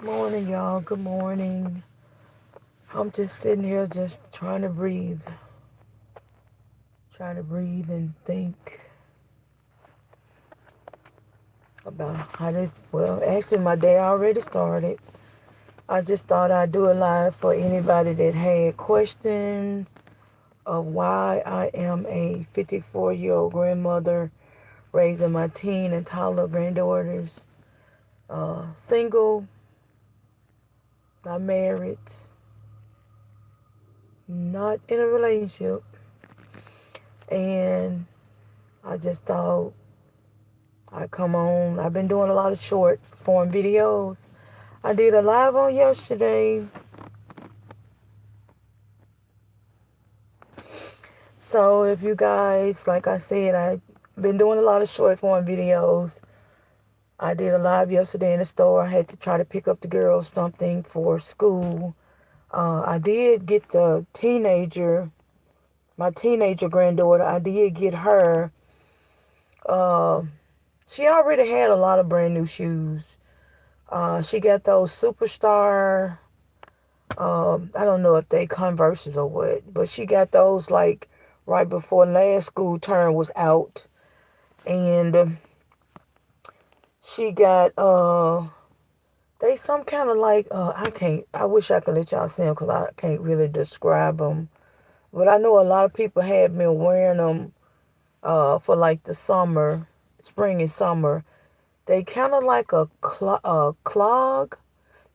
Morning, y'all. Good morning. I'm just sitting here just trying to breathe and think about how actually my day already started. I just thought I'd do a live for anybody that had questions of why I am a 54-year-old grandmother raising my teen and toddler granddaughters, single, not married, not in a relationship, and I just thought I come on. I've been doing a lot of short form videos. I did a live on yesterday. So if you guys, like I said, I've been doing a lot of short form videos. I did a live yesterday in the store. I had to try to pick up the girls something for school. I did get my teenager granddaughter, I did get her. Uh, she already had a lot of brand new shoes. She got those Superstar. I don't know if they Converses or what, but she got those like right before last school term was out, and she got they some kind of like I can't. I wish I could let y'all see them because I can't really describe them, but I know a lot of people have been wearing them for like the summer, spring and summer. They kind of like a clog.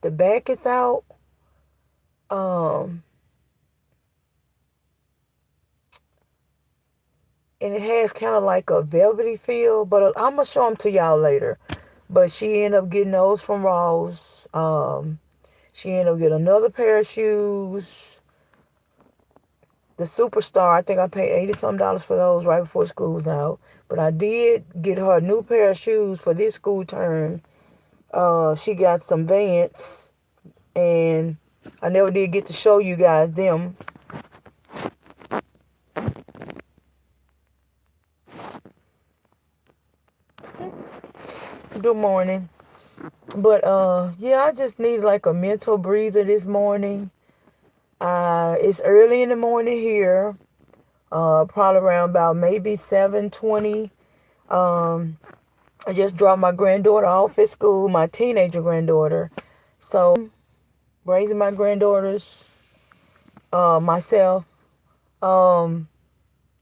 The back is out. Um, and it has kind of like a velvety feel, but I'm gonna show them to y'all later. But she ended up getting those from Ross. She ended up getting another pair of shoes, the Superstar. I think I paid $80 for those right before school was out. But I did get her a new pair of shoes for this school term. She got some Vans, and I never did get to show you guys them. Good morning. But yeah, I just need like a mental breather this morning. It's early in the morning here. Probably around about maybe 7:20. Um, I just dropped my granddaughter off at school, my teenager granddaughter. So raising my granddaughters, myself. Um,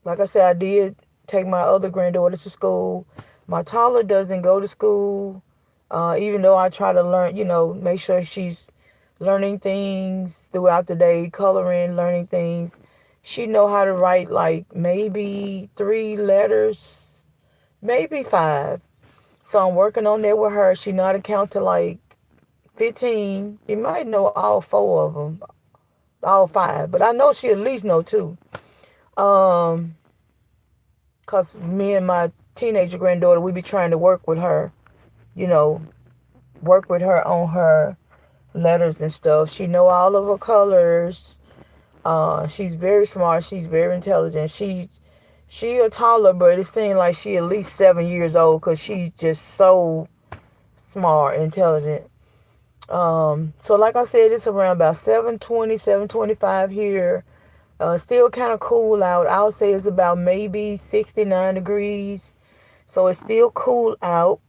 like I said, I did take my other granddaughter to school. My toddler doesn't go to school, even though I try to learn, make sure she's learning things throughout the day, coloring, learning things. She know how to write like maybe 3 letters, maybe 5. So I'm working on that with her. She know how to count to like 15. You might know all 4 of them, all 5, but I know she at least know 2. Um, Cause me and my teenager granddaughter, we be trying to you know, work with her on her letters and stuff. She know all of her colors. She's very smart. She's very intelligent. She a toddler, but it seems like she at least 7 years old because she's just so smart, intelligent. So like I said, it's around about 7:20, 7:25 here. Still kind of cool out. I would say it's about maybe 69 degrees. So it's still cool out.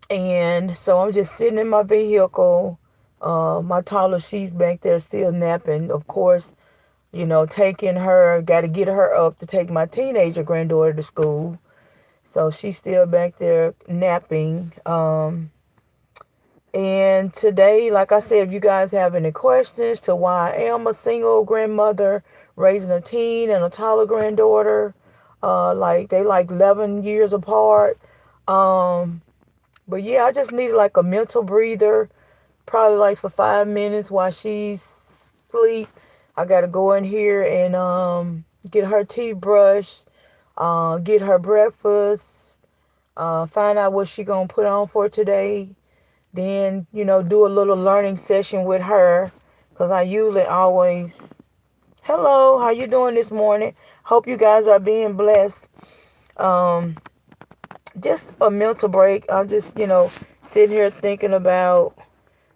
And so I'm just sitting in my vehicle. My toddler, she's back there still napping. Of course, taking her, got to get her up to take my teenager granddaughter to school. So she's still back there napping. And today, like I said, if you guys have any questions to why I am a single grandmother raising a teen and a toddler granddaughter, like they like 11 years apart. But yeah, I just needed like a mental breather, probably like for 5 minutes while she's asleep. I gotta go in here and get her teeth brushed, get her breakfast, find out what she gonna put on for today. Then, do a little learning session with her. Because I usually always, hello, how you doing this morning? Hope you guys are being blessed. Just a mental break. I'm just, sitting here thinking about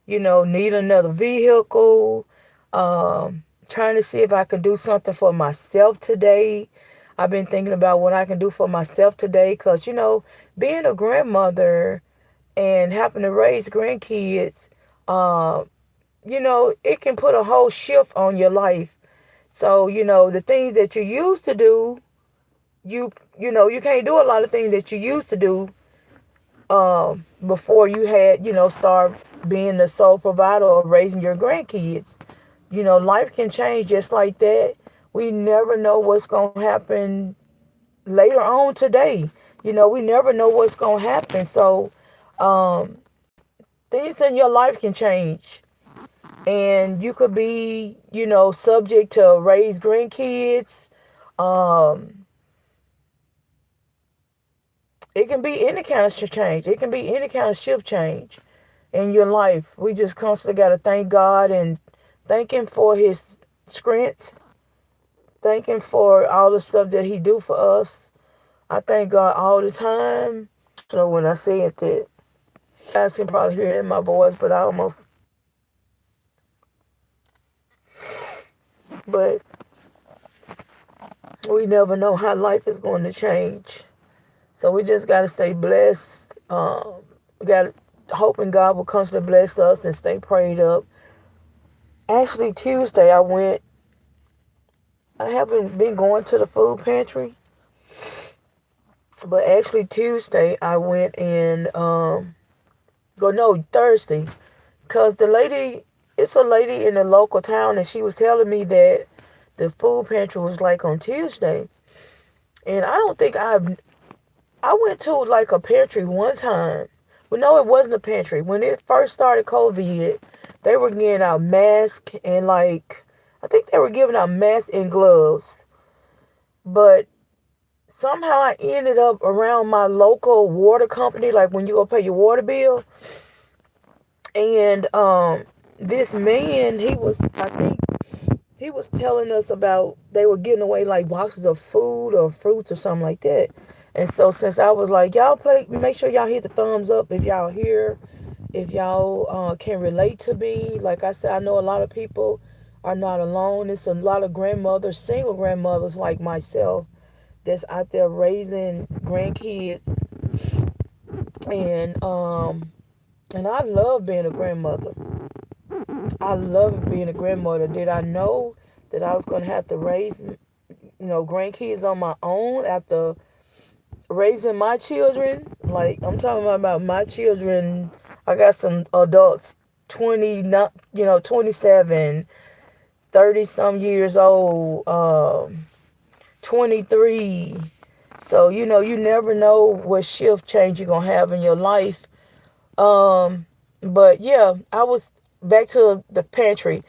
need another vehicle. Trying to see if I could do something for myself today. I've been thinking about what I can do for myself today because, being a grandmother and having to raise grandkids, uh, it can put a whole shift on your life. So, the things that you used to do, you can't do a lot of things that you used to do before you had, start being the sole provider or raising your grandkids. Life can change just like that. We never know what's going to happen later on today. We never know what's going to happen. So, um, things in your life can change. And you could be, subject to raise grandkids. Um, it can be any kind of change. It can be any kind of shift change in your life. We just constantly got to thank God and thank Him for His strength. Thank Him for all the stuff that He do for us. I thank God all the time. So when I said that, you guys can probably hear it in my voice, but we never know how life is going to change. So we just got to stay blessed. We got to hoping God will constantly bless us and stay prayed up. Actually, Tuesday I haven't been going to the food pantry, but actually Tuesday I went and, go no, Thursday. Because it's a lady in the local town, and she was telling me that the food pantry was like on Tuesday. And I don't think I went to like a pantry one time. Well, no, it wasn't a pantry. When it first started COVID, they were giving out masks and I think they were giving out masks and gloves. But somehow I ended up around my local water company, like when you go pay your water bill. And this man, I think he was telling us about they were giving away like boxes of food or fruits or something like that. And so since I was like, y'all make sure y'all hit the thumbs up if y'all here, if y'all can relate to me. Like I said, I know a lot of people are not alone. It's a lot of grandmothers, single grandmothers like myself, that's out there raising grandkids. And I love being a grandmother. I love being a grandmother. Did I know that I was going to have to raise, grandkids on my own after raising my children? Like, I'm talking about my children. I got some adults, 20, not, 27, 30 some years old, 23. So, you never know what shift change you're going to have in your life. But yeah, I was back to the pantry.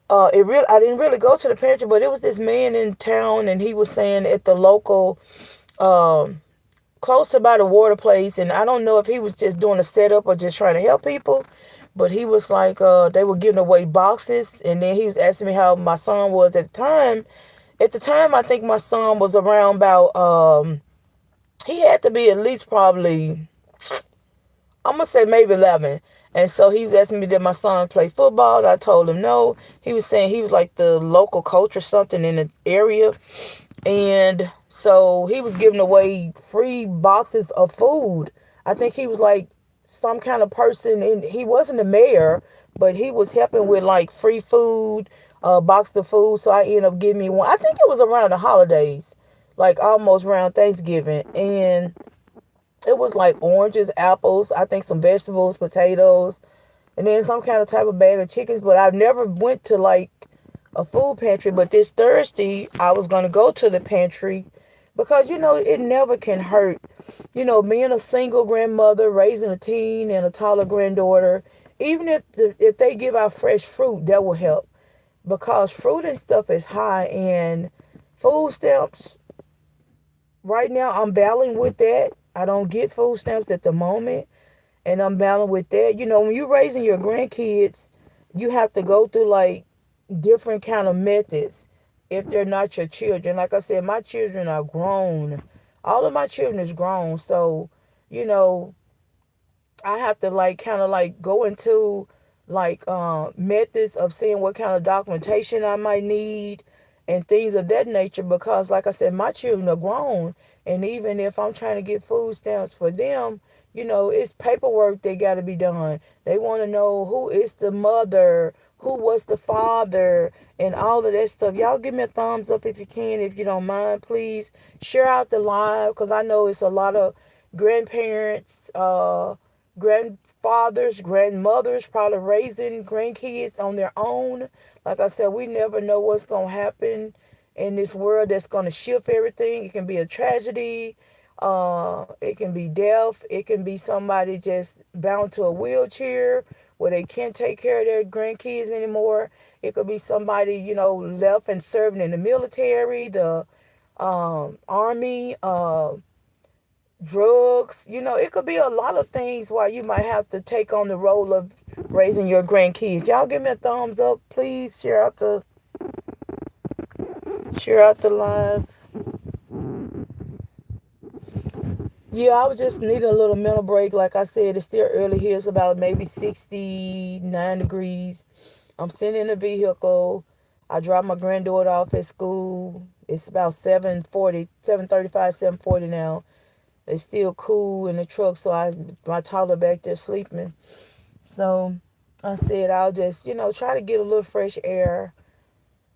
I didn't really go to the pantry, but it was this man in town, and he was saying at the local, um, close to by the water place, and I don't know if he was just doing a setup or just trying to help people, but he was like, they were giving away boxes, and then he was asking me how my son was at the time. At the time, I think my son was around about, he had to be at least probably, I'm gonna say maybe 11. And so he was asking me, did my son play football? I told him no. He was saying he was like the local coach or something in the area. And so he was giving away free boxes of food. I think he was like some kind of person, and he wasn't the mayor, but he was helping with like free food, box of food. So I ended up giving me one. I think it was around the holidays, like almost around Thanksgiving. And it was like oranges, apples, I think some vegetables, potatoes, and then some kind of type of bag of chickens. But I've never went to like a food pantry. But this Thursday, I was going to go to the pantry because, it never can hurt. Being a single grandmother, raising a teen and a toddler granddaughter, even if they give out fresh fruit, that will help. Because fruit and stuff is high, and food stamps, right now I'm battling with that. I don't get food stamps at the moment, and I'm battling with that. When you're raising your grandkids, you have to go through like different kind of methods if they're not your children. Like I said, my children are grown. All of my children is grown. So, you know, I have to like kind of like go into like methods of seeing what kind of documentation I might need and things of that nature, because like I said, my children are grown, and even if I'm trying to get food stamps for them, it's paperwork that got to be done. They want to know who is the mother, who was the father, and all of that stuff. Y'all give me a thumbs up if you can, if you don't mind, please share out the live, because I know it's a lot of grandparents, grandfathers, grandmothers probably raising grandkids on their own. Like I said, we never know what's going to happen in this world that's going to shift everything. It can be a tragedy. It can be death. It can be somebody just bound to a wheelchair where they can't take care of their grandkids anymore. It could be somebody, left and serving in the military, the army, drugs. It could be a lot of things why you might have to take on the role of raising your grandkids. Y'all give me a thumbs up, please. Share out the live. Yeah, I was just needing a little mental break. Like I said, it's still early here. It's about maybe 69 degrees. I'm sitting in the vehicle. I dropped my granddaughter off at school. It's about 7:40, 7:35, 7:40 now. It's still cool in the truck, so my toddler back there sleeping. So I said I'll just, try to get a little fresh air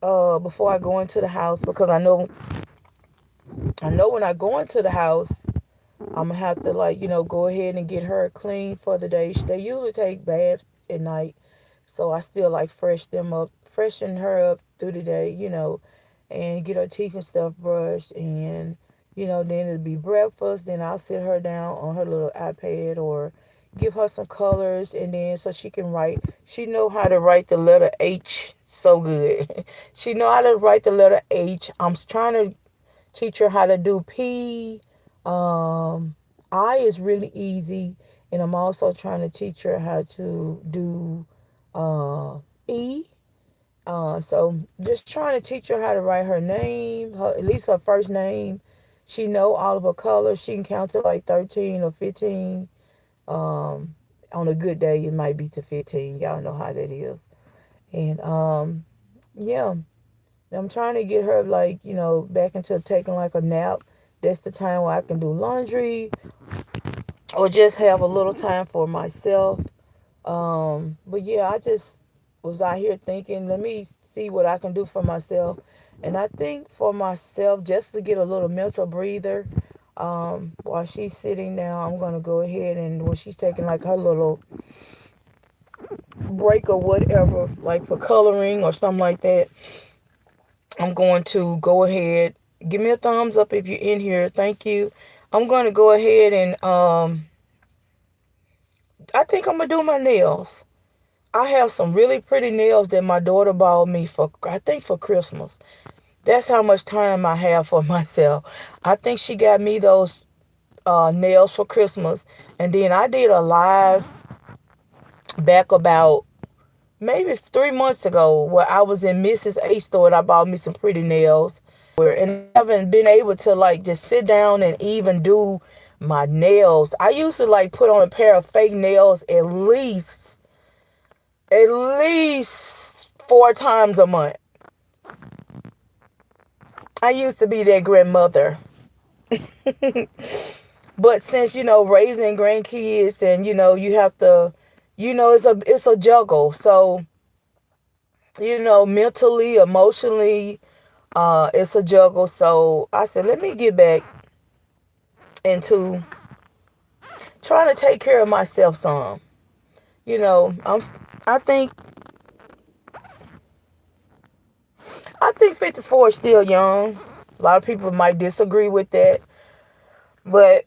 before I go into the house, because I know when I go into the house, I'm gonna have to, like, go ahead and get her clean for the day. They usually take baths at night, so I still like freshen her up through the day, and get her teeth and stuff brushed, and then it'll be breakfast. Then I'll sit her down on her little iPad or give her some colors, and then so she can write. She know how to write the letter H so good. She know how to write the letter H. I'm trying to teach her how to do P. Um, I is really easy, and I'm also trying to teach her how to do E. So just trying to teach her how to write her name, at least her first name. She know all of her colors. She can count to like 13 or 15. Um, on a good day, it might be to 15. Y'all know how that is. And yeah, I'm trying to get her, like, back into taking like a nap. That's the time where I can do laundry or just have a little time for myself. But yeah, I just was out here thinking, let me see what I can do for myself. And I think for myself, just to get a little mental breather, while she's sitting down, I'm gonna go ahead, and when she's taking like her little break or whatever, like for coloring or something like that, I'm going to go ahead. Give me a thumbs up if you're in here. Thank you. I'm going to go ahead and I think I'm gonna do my nails. I have some really pretty nails that my daughter bought me for, I think, for Christmas. That's how much time I have for myself. I think she got me those nails for Christmas. And then I did a live back about maybe 3 months ago where I was in Mrs. A store and I bought me some pretty nails. And I haven't been able to like just sit down and even do my nails. I used to like put on a pair of fake nails at least 4 times a month. I used to be that grandmother. But since, raising grandkids, and you have to, it's a juggle. So, mentally, emotionally, it's a juggle. So I said, let me get back into trying to take care of myself some. I think I think 54 is still young. A lot of people might disagree with that, but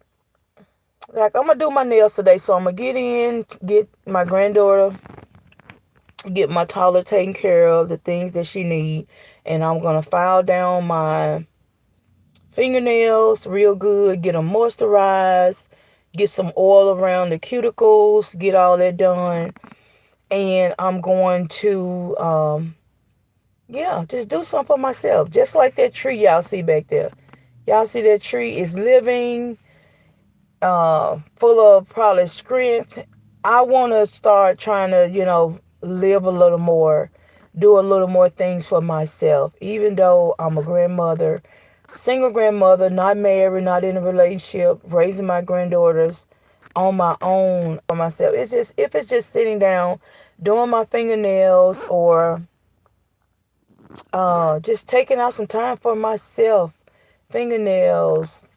like, I'm gonna do my nails today, so I'm gonna get my granddaughter, get my toddler taken care of, the things that she need, and I'm gonna file down my fingernails real good, get them moisturized, get some oil around the cuticles, get all that done, and I'm going to yeah, just do something for myself, just like that tree y'all see back there. Y'all see that tree is living, full of probably strength. I want to start trying to, live a little more, do a little more things for myself. Even though I'm a grandmother, single grandmother, not married, not in a relationship, raising my granddaughters on my own for myself. It's just, if it's just sitting down, doing my fingernails, or just taking out some time for myself, fingernails,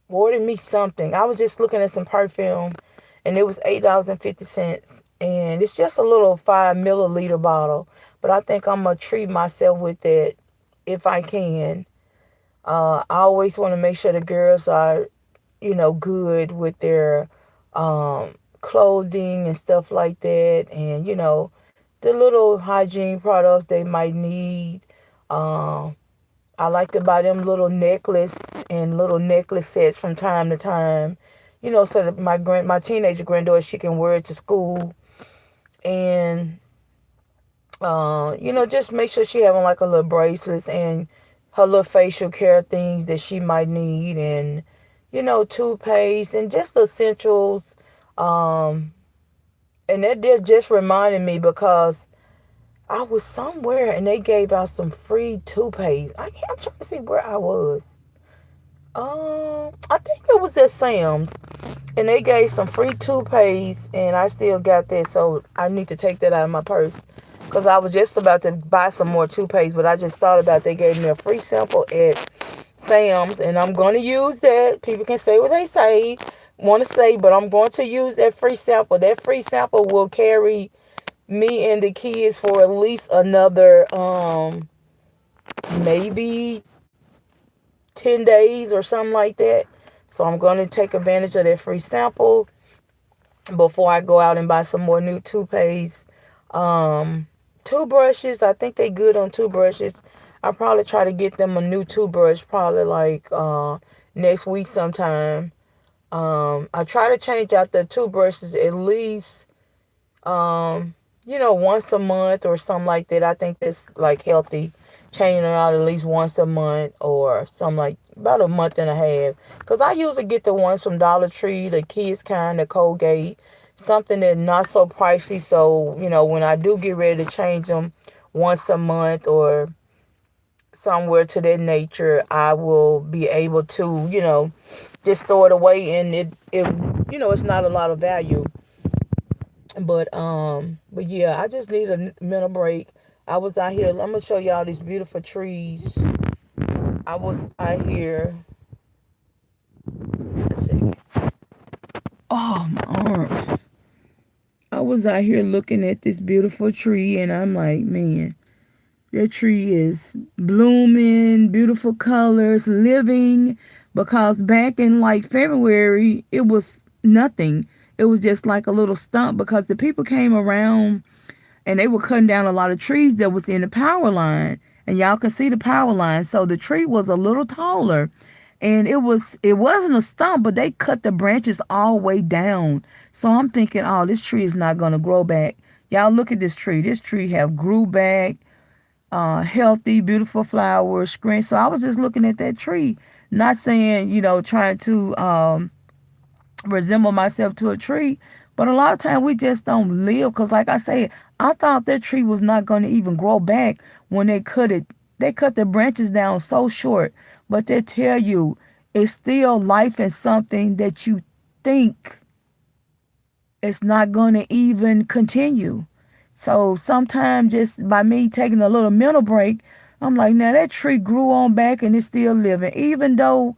ordered me something. I was just looking at some perfume, and it was $8.50, and it's just a little 5 milliliter bottle. But I think I'm gonna treat myself with it if I can. I always want to make sure the girls are, good with their clothing and stuff like that, and the little hygiene products they might need. Um, I like to buy them little necklace and little necklace sets from time to time, so that my teenager granddaughter, she can wear it to school, and just make sure she having like a little bracelets and her little facial care things that she might need, and toothpaste and just the essentials. Um, and that just reminded me because I was somewhere and they gave out some free toothpaste. I'm trying to see where I was. I think it was at Sam's, and they gave some free toothpaste, and I still got that, so I need to take that out of my purse. Because I was just about to buy some more toothpaste, but I just thought about they gave me a free sample at Sam's, and I'm going to use that. People can say what they want to say, but I'm going to use that free sample. That free sample will carry me and the kids for at least another, maybe 10 days or something like that. So I'm going to take advantage of that free sample before I go out and buy some more new toothpaste. Toothbrushes, I think they good on toothbrushes. I'll probably try to get them a new toothbrush probably like next week sometime. I try to change out the toothbrushes at least once a month or something like that. I think that's like healthy. Changing them out at least once a month or something, like about a month and a half. Because I usually get the ones from Dollar Tree, the kids kind, the Colgate, something that's not so pricey. So, when I do get ready to change them once a month or somewhere to that nature, I will be able to, just throw it away, and it's not a lot of value. But yeah, I just need a mental break. I was out here. I'm gonna show y'all these beautiful trees. I was out here. A second. Oh, my arm. I was out here looking at this beautiful tree, and I'm like, man, that tree is blooming, beautiful colors, living. Because back in like February, it was nothing. It was just like a little stump because the people came around and they were cutting down a lot of trees that was in the power line, and y'all can see the power line. So the tree was a little taller, and it wasn't a stump, but they cut the branches all the way down. So I'm thinking, oh, this tree is not going to grow back. Y'all look at this tree. This tree have grew back, healthy, beautiful flowers, screen. So I was just looking at that tree, not saying, trying to resemble myself to a tree. But a lot of times we just don't live, because like I said, I thought that tree was not going to even grow back when they cut it. They cut the branches down so short, but they tell you it's still life in something that you think it's not going to even continue. So sometimes just by me taking a little mental break, I'm like, now that tree grew on back and it's still living, even though,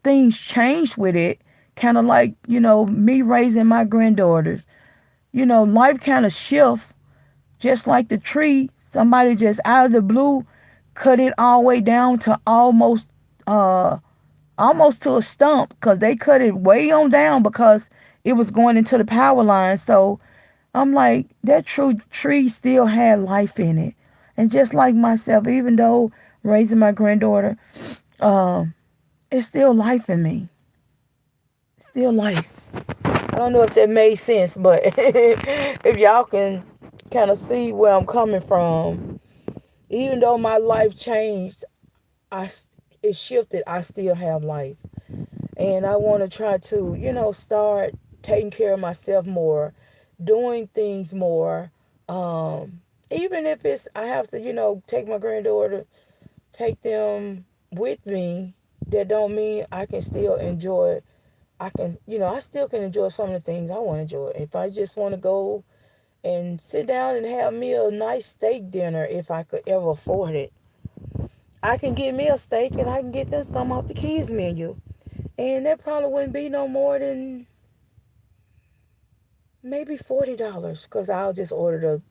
things changed with it. Kind of like, me raising my granddaughters. Life kind of shift, just like the tree. Somebody just out of the blue cut it all the way down to almost to a stump, because they cut it way on down because it was going into the power line. So I'm like, that true tree still had life in it. And just like myself, even though raising my granddaughter, it's still life in me. Still life. I don't know if that made sense, but if y'all can kind of see where I'm coming from, even though my life changed, I it shifted. I still have life, and I want to try to, start taking care of myself more, doing things more. Even if it's I have to, take my granddaughter, take them with me, that don't mean I can still enjoy. I can, I still can enjoy some of the things I want to enjoy. If I just want to go and sit down and have me a nice steak dinner, if I could ever afford it, I can get me a steak and I can get them some off the kids menu. And that probably wouldn't be no more than maybe $40 because I'll just order the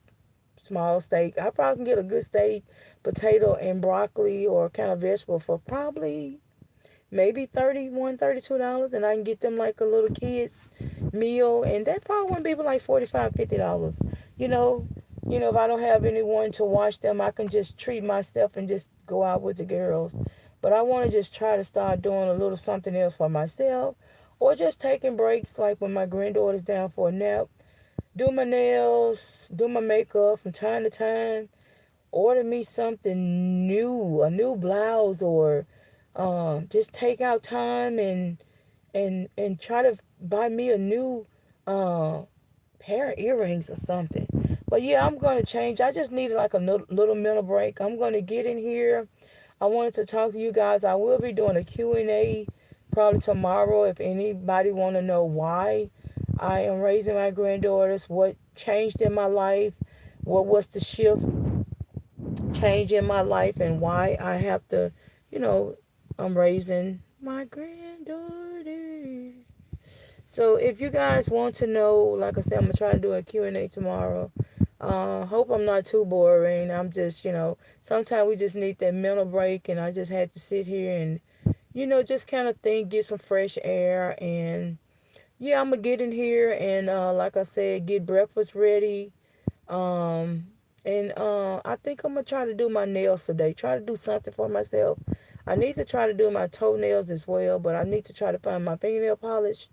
small steak. I probably can get a good steak, potato, and broccoli or kind of vegetable for probably maybe $31, $32, and I can get them like a little kids meal, and that probably wouldn't be but like $45, $50. You know, if I don't have anyone to watch them, I can just treat myself and just go out with the girls. But I want to just try to start doing a little something else for myself, or just taking breaks, like when my granddaughter's down for a nap. Do my nails, do my makeup from time to time. Order me something new, a new blouse, or just take out time and try to buy me a new uh, pair of earrings or something. But yeah, I'm gonna change. I just needed like a little mental break. I'm gonna get in here. I wanted to talk to you guys. I will be doing a Q&A probably tomorrow if anybody want to know why I am raising my granddaughters, what changed in my life, what was the shift change in my life, and why I have to, you know, I'm raising my granddaughters. So if you guys want to know, like I said, I'm gonna try to do a Q&A tomorrow. Hope I'm not too boring. I'm just, sometimes we just need that mental break, and I just had to sit here and, just kind of think, get some fresh air, and yeah, I'm gonna get in here and, like I said, get breakfast ready. Um, and I think I'm gonna try to do my nails today. Try to do something for myself. I need to try to do my toenails as well, but I need to try to find my fingernail polish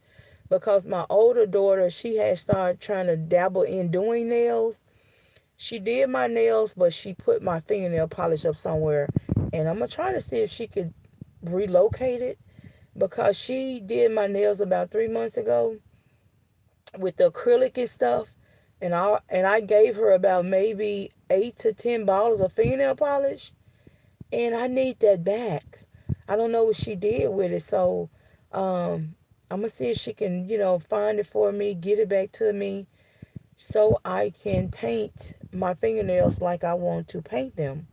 because my older daughter, she had started trying to dabble in doing nails. She did my nails, but she put my fingernail polish up somewhere, and I'm gonna try to see if she could relocate it because she did my nails about 3 months ago with the acrylic and stuff, and I gave her about maybe 8 to 10 bottles of fingernail polish, and I need that back. I don't know what she did with it, so I'm gonna see if she can, find it for me, get it back to me, so I can paint my fingernails like I want to paint them.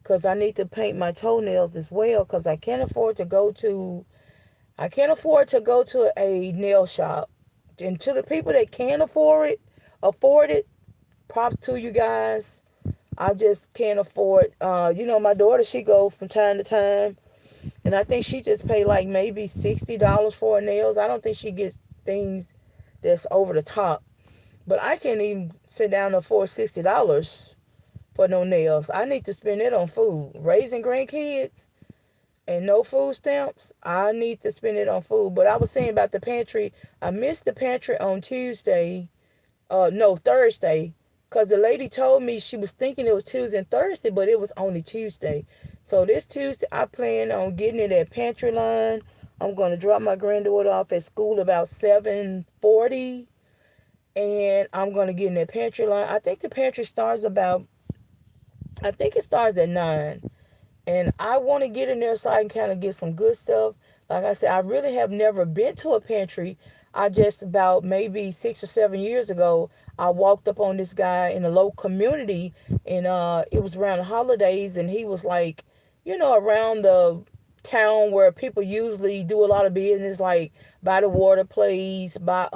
Cause I need to paint my toenails as well. Cause I can't afford to go to a nail shop. And to the people that can afford it, props to you guys. I just can't afford. My daughter, she go from time to time, and I think she just pay like maybe $60 for her nails. I don't think she gets things that's over the top. But I can't even sit down and afford $60 for no nails. I need to spend it on food. Raising grandkids and no food stamps, I need to spend it on food. But I was saying about the pantry, I missed the pantry on Tuesday, no, Thursday, because the lady told me she was thinking it was Tuesday and Thursday, but it was only Tuesday. So this Tuesday, I plan on getting in that pantry line. I'm going to drop my granddaughter off at school about 7:40, and I'm going to get in that pantry line. I think it starts at 9. And I want to get in there so I can kind of get some good stuff. Like I said, I really have never been to a pantry. I just about maybe 6 or 7 years ago, I walked up on this guy in a local community, and it was around the holidays, and he was like, around the town where people usually do a lot of business, like by the water place, by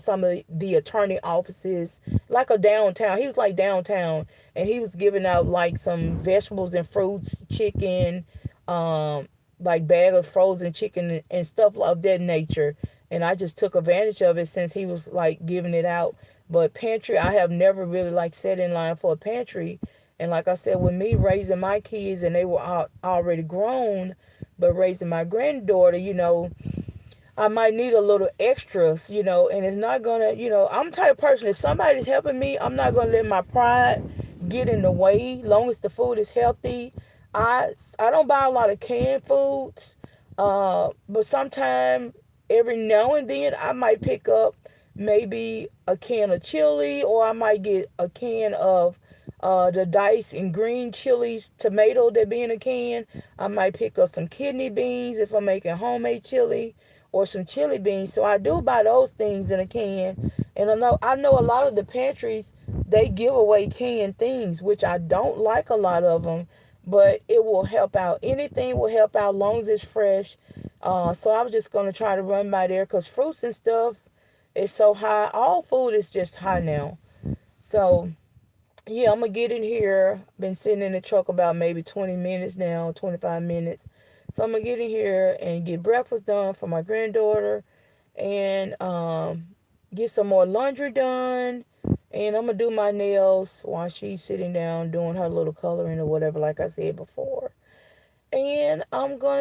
some of the attorney offices, like a downtown. He was like downtown, and he was giving out like some vegetables and fruits, chicken, like bag of frozen chicken and stuff of that nature. And I just took advantage of it since he was like giving it out. But pantry, I have never really like sat in line for a pantry. And like I said, with me raising my kids and they were already grown, but raising my granddaughter, I might need a little extras, and it's not gonna, I'm the type of person, if somebody's helping me, I'm not gonna let my pride get in the way, long as the food is healthy. I don't buy a lot of canned foods, but sometimes every now and then I might pick up maybe a can of chili, or I might get a can of the diced and green chilies, tomato that be in a can. I might pick up some kidney beans if I'm making homemade chili, or some chili beans. So I do buy those things in a can. And I know a lot of the pantries, they give away canned things, which I don't like a lot of them, but it will help out. Anything will help out long as it's fresh. So I was just gonna try to run by there because fruits and stuff is so high. All food is just high now. So yeah, I'm gonna get in here. Been sitting in the truck about maybe 20 minutes now, 25 minutes. So I'm gonna get in here and get breakfast done for my granddaughter, and get some more laundry done. And I'm gonna do my nails while she's sitting down doing her little coloring or whatever, like I said before. And I'm gonna